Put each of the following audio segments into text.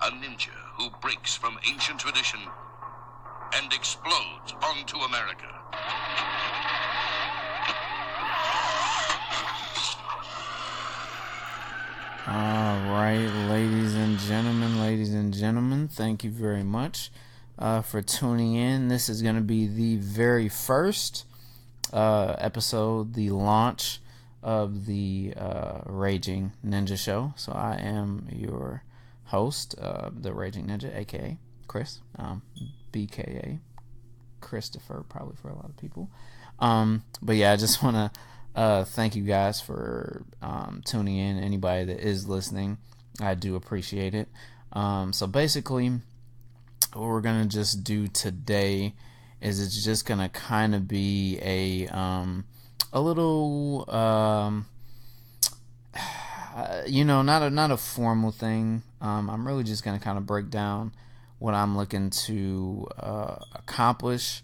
a ninja who breaks from ancient tradition and explodes onto America. All right, ladies and gentlemen, thank you very much for tuning in. This is going to be the very first episode, the launch of the Raging Ninja Show. So I am your host, the Raging Ninja, aka Chris, BKA Christopher, probably for a lot of people. But yeah, I just want to thank you guys for tuning in. Anybody that is listening, I do appreciate it. So basically, what we're gonna just do today is it's just gonna kind of be a little not a formal thing. I'm really just gonna kind of break down what I'm looking to accomplish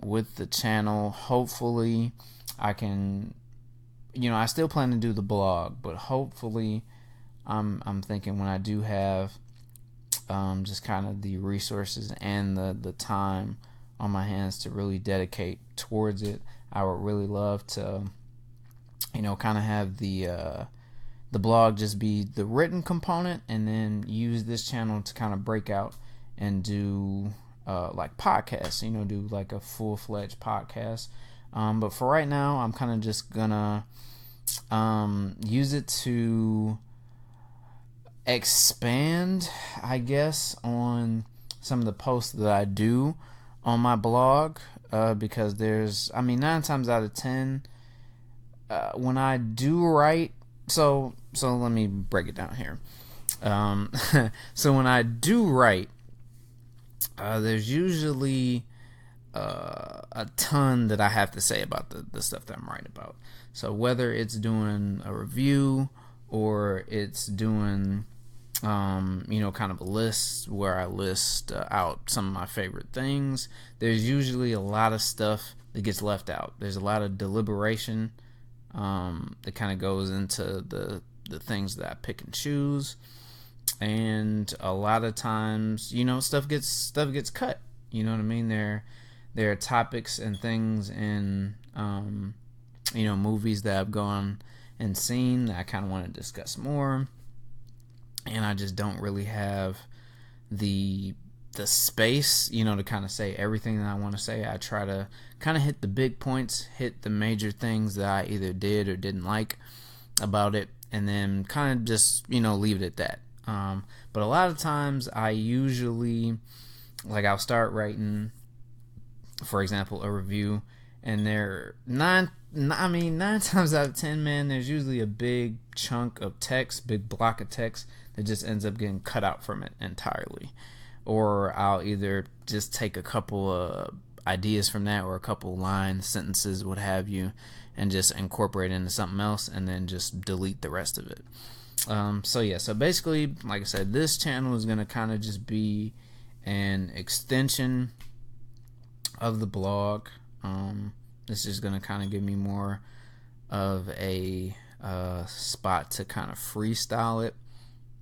with the channel. Hopefully I can, I still plan to do the blog, but hopefully I'm thinking when I do have just kind of the resources and the time on my hands to really dedicate towards it, I would really love to, kind of have the blog just be the written component, and then use this channel to kind of break out and do like podcasts, do like a full-fledged podcast. But for right now, I'm kind of just gonna use it to expand, I guess, on some of the posts that I do on my blog, because there's, 9 times out of 10, when I do write, so let me break it down here. So when I do write, there's usually a ton that I have to say about the stuff that I'm writing about. So whether it's doing a review or it's doing kind of a list where I list out some of my favorite things, there's usually a lot of stuff that gets left out. There's a lot of deliberation that kind of goes into the things that I pick and choose, and a lot of times stuff gets cut. You know what I mean? There are topics and things in movies that I've gone and seen that I kind of want to discuss more, and I just don't really have the space to kind of say everything that I want to say. I try to kind of hit the big points, hit the major things that I either did or didn't like about it, and then kind of just leave it at that. But a lot of times I usually, I'll start writing, for example, a review, and there 9 times out of 10, man, there's usually a big chunk of text, big block of text that just ends up getting cut out from it entirely. Or I'll either just take a couple of ideas from that, or a couple lines, sentences, what have you, and just incorporate it into something else, and then just delete the rest of it. So basically, like I said, this channel is going to kind of just be an extension of the blog. This is going to kind of give me more of a spot to kind of freestyle it,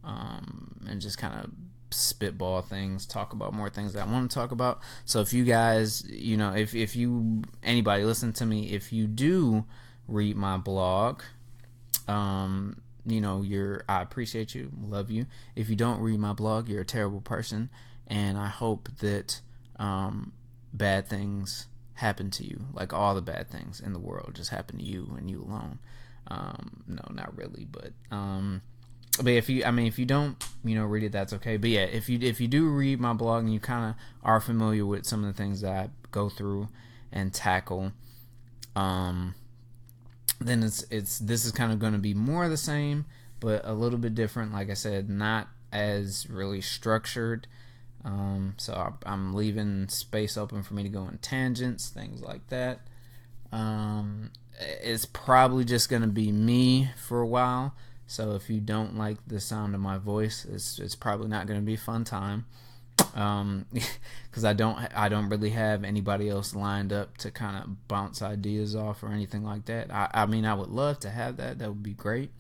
and just kind of spitball things, talk about more things that I want to talk about. So if you guys, if you, anybody listen to me, if you do read my blog, I appreciate you, love you. If you don't read my blog, you're a terrible person, and I hope that bad things happen to you, like all the bad things in the world just happen to you and you alone. No, not really, but if you don't read it, that's okay. But yeah, if you do read my blog and you kind of are familiar with some of the things that I go through and tackle, then this is kind of going to be more of the same, but a little bit different. Like I said, not as really structured. So I'm leaving space open for me to go in tangents, things like that. It's probably just going to be me for a while. So if you don't like the sound of my voice, it's probably not going to be a fun time. Because I don't really have anybody else lined up to kind of bounce ideas off or anything like that. I would love to have that. That would be great.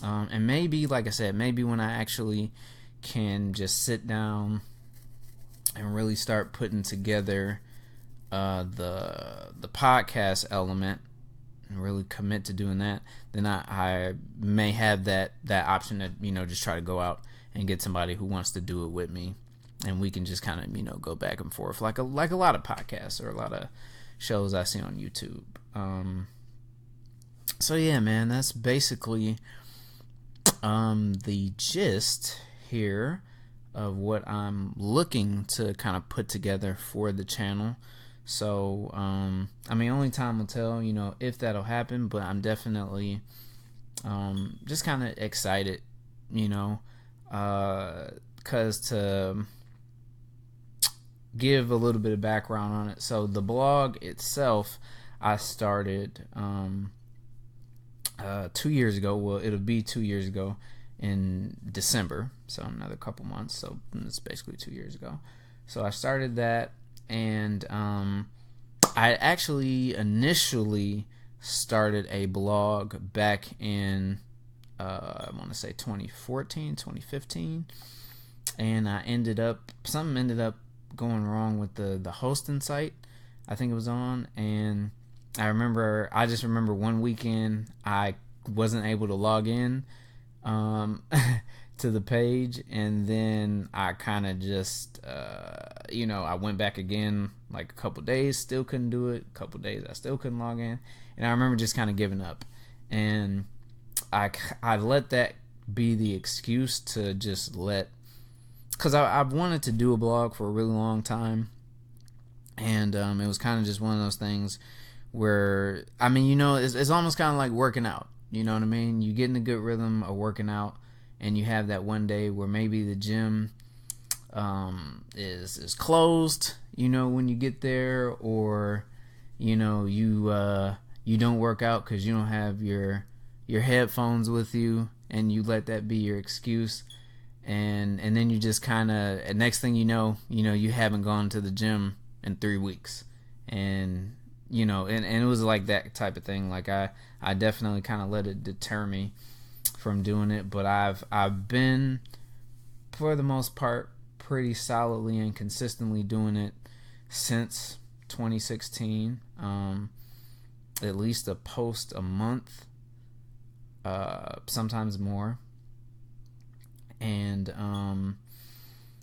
And maybe, like I said, maybe when I actually can just sit down and really start putting together the podcast element and really commit to doing that, then I may have that option to, you know, just try to go out and get somebody who wants to do it with me, and we can just kind of, you know, go back and forth like a lot of podcasts or a lot of shows I see on YouTube. So yeah, man, that's basically the gist here of what I'm looking to kind of put together for the channel. So I mean, only time will tell, you know, if that'll happen, but I'm definitely just kind of excited, you know, because to give a little bit of background on it. So the blog itself, I started 2 years ago. Well, it'll be 2 years ago in December, so another couple months. So it's basically 2 years ago. So I started that, and I actually initially started a blog back in I want to say 2014, 2015, and something ended up going wrong with the hosting site I think it was on, and I just remember one weekend I wasn't able to log in to the page, and then I kind of just you know, I went back again like a couple days, still couldn't do it. A couple days I still couldn't log in, and I remember just kind of giving up, and I let that be the excuse to just because I've wanted to do a blog for a really long time, and it was kind of just one of those things where, I mean, you know, it's almost kind of like working out, you know what I mean? You get in a good rhythm of working out, and you have that one day where maybe the gym is closed, you know, when you get there, or, you know, you don't work out because you don't have your headphones with you, and you let that be your excuse, and then you just kind of, next thing you know, you haven't gone to the gym in 3 weeks, and you know, and it was like that type of thing. Like I definitely kind of let it deter me from doing it, but I've been, for the most part, pretty solidly and consistently doing it since 2016. At least a post a month, sometimes more. And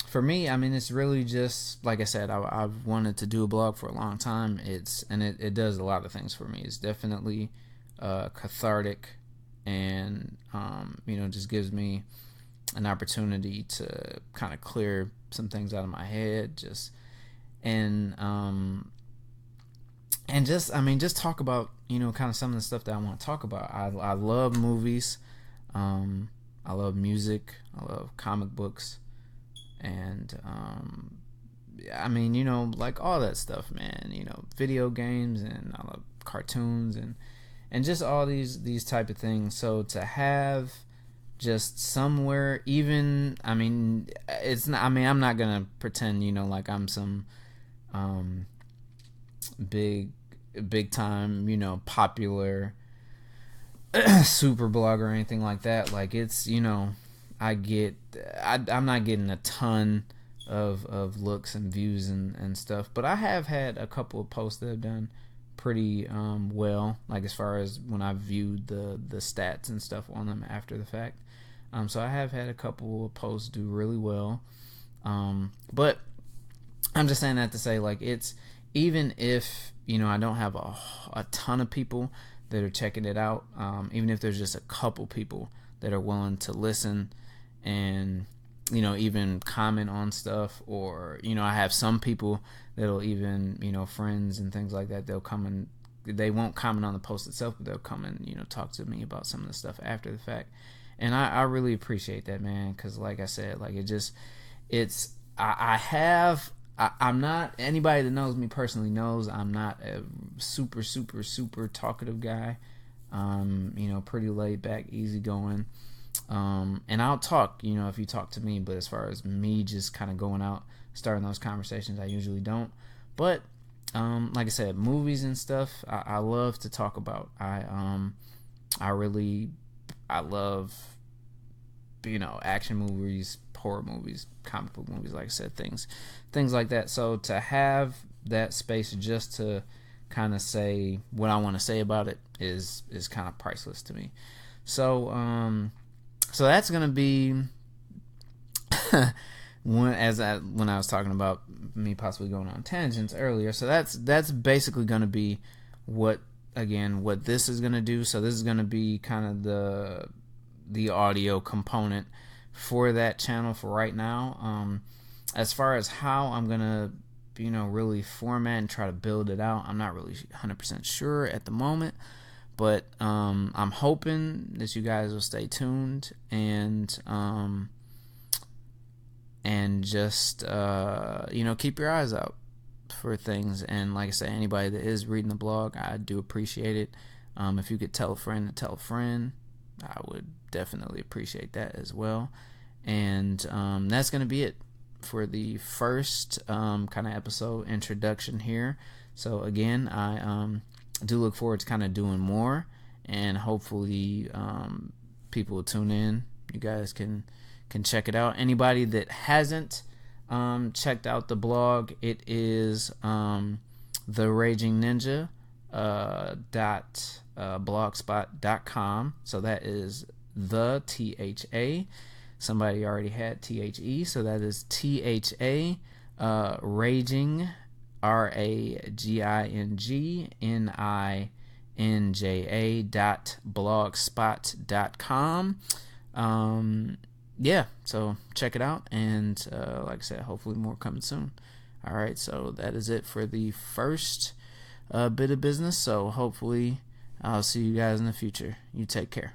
for me, I mean, it's really just, like I said, I've wanted to do a blog for a long time. It does a lot of things for me. It's definitely cathartic, and you know, just gives me an opportunity to kind of clear some things out of my head, and just, I mean, just talk about, you know, kind of some of the stuff that I want to talk about. I love movies, I love music, I love comic books, and I mean, you know, like all that stuff, man. You know, video games, and I love cartoons, and just all these type of things. So to have just somewhere, even, I mean, it's not, I mean, I'm not gonna pretend, you know, like I'm some big time, you know, popular super blogger or anything like that. Like, it's, you know, I'm not getting a ton of looks and views and stuff, but I have had a couple of posts that have done pretty well, like as far as when I've viewed the stats and stuff on them after the fact. So I have had a couple of posts do really well, but I'm just saying that to say, like, it's, even if, you know, I don't have a ton of people that are checking it out, even if there's just a couple people that are willing to listen and, you know, even comment on stuff, or, you know, I have some people that'll even, you know, friends and things like that, they'll come and they won't comment on the post itself, but they'll come and, you know, talk to me about some of the stuff after the fact. And I really appreciate that, man, because like I said, like, I'm not, anybody that knows me personally knows I'm not a super talkative guy. You know, pretty laid back, easygoing. And I'll talk, you know, if you talk to me, but as far as me just kind of going out, starting those conversations, I usually don't. But like I said, movies and stuff, I love to talk about. I love, you know, action movies, horror movies, comic book movies, like I said, things like that. So to have that space just to kind of say what I want to say about it is kind of priceless to me. So so that's gonna be when I was talking about me possibly going on tangents earlier. So that's basically gonna be what this is gonna do. So this is gonna be kind of the audio component for that channel for right now. As far as how I'm gonna really format and try to build it out, I'm not really 100% sure at the moment, but I'm hoping that you guys will stay tuned and just keep your eyes out for things. And like I say, anybody that is reading the blog, I do appreciate it. If you could tell a friend to tell a friend, I would definitely appreciate that as well. And that's going to be it for the first kind of episode introduction here. So again, I do look forward to kind of doing more, and hopefully people will tune in. You guys can check it out. Anybody that hasn't checked out the blog, it is the Raging Ninja blogspot.com. So that is the THA. Somebody already had THE, so that is THA Raging RAGINGNINJA.blogspot.com. Yeah, so check it out, and like I said, hopefully more coming soon. All right, so that is it for the first bit of business. So hopefully I'll see you guys in the future. You take care.